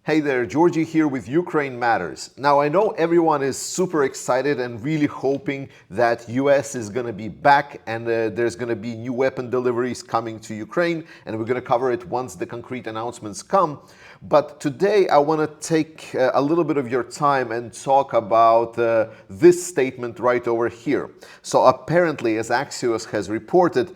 Hey there, Georgie here with Ukraine Matters. Now I know everyone is super excited and really hoping that US is going to be back and there's going to be new weapon deliveries coming to Ukraine, and we're going to cover it once the concrete announcements come. But today I want to take a little bit of your time and talk about this statement right over here. So apparently, as Axios has reported,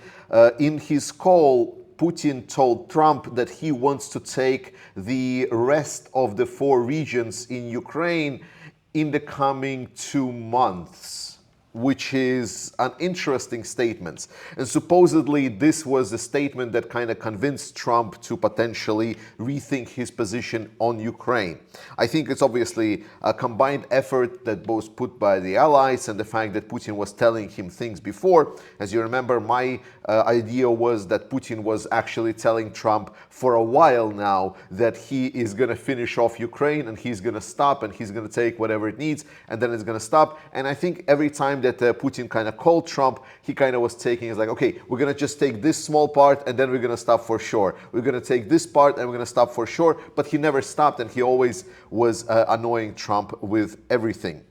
in his call, Putin told Trump that he wants to take the rest of the 4 regions in Ukraine in the coming 2 months, which is an interesting statement. And supposedly this was the statement that kind of convinced Trump to potentially rethink his position on Ukraine. I think it's obviously a combined effort that was put by the allies and the fact that Putin was telling him things before. As you remember, my idea was that Putin was actually telling Trump for a while now that he is going to finish off Ukraine and he's going to stop and he's going to take whatever it needs and then it's going to stop. And I think every time that Putin kind of called Trump, he kind of was taking, it's like, okay, we're going to just take this small part and then we're going to stop for sure. We're going to take this part and we're going to stop for sure. But he never stopped and he always was annoying Trump with everything.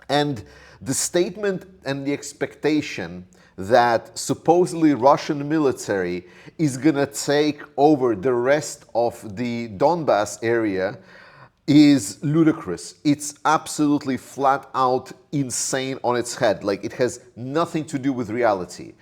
And the statement and the expectation that supposedly Russian military is going to take over the rest of the Donbass area is ludicrous. It's absolutely flat out insane on its head. Like, it has nothing to do with reality.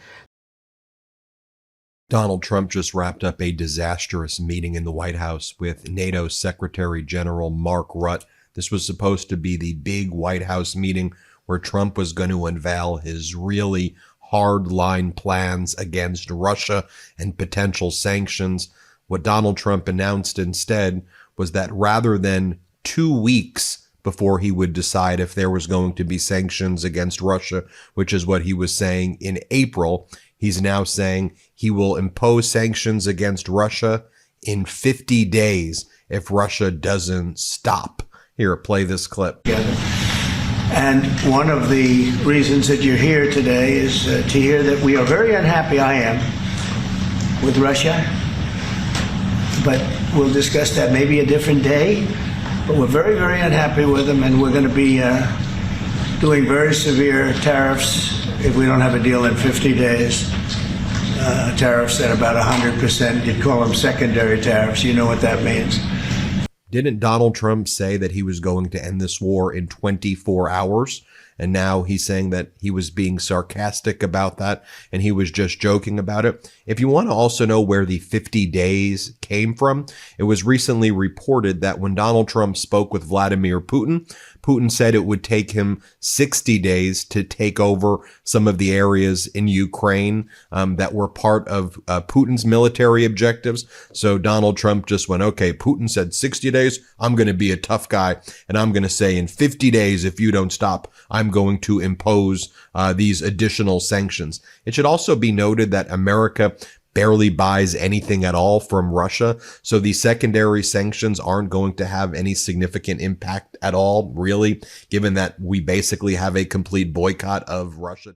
Donald Trump just wrapped up a disastrous meeting in the White House with NATO Secretary General Mark Rutte. This was supposed to be the big White House meeting where Trump was going to unveil his really hard-line plans against Russia and potential sanctions. What Donald Trump announced instead was that rather than 2 weeks before he would decide if there was going to be sanctions against Russia, which is what he was saying in April, he's now saying he will impose sanctions against Russia in 50 days if Russia doesn't stop. Here, play this clip. And one of the reasons that you're here today is to hear that we are very unhappy, I am, with Russia. But we'll discuss that maybe a different day. But we're very, very unhappy with them, and we're going to be doing very severe tariffs if we don't have a deal in 50 days. Tariffs at about 100%. You'd call them secondary tariffs. You know what that means. Didn't Donald Trump say that he was going to end this war in 24 hours? And now he's saying that he was being sarcastic about that and he was just joking about it. If you want to also know where the 50 days came from, it was recently reported that when Donald Trump spoke with Vladimir Putin, Putin said it would take him 60 days to take over some of the areas in Ukraine that were part of Putin's military objectives. So Donald Trump just went, okay, Putin said 60 days. I'm going to be a tough guy. And I'm going to say in 50 days, if you don't stop, I'm going to impose these additional sanctions. It should also be noted that America barely buys anything at all from Russia. So these secondary sanctions aren't going to have any significant impact at all, really, given that we basically have a complete boycott of Russia.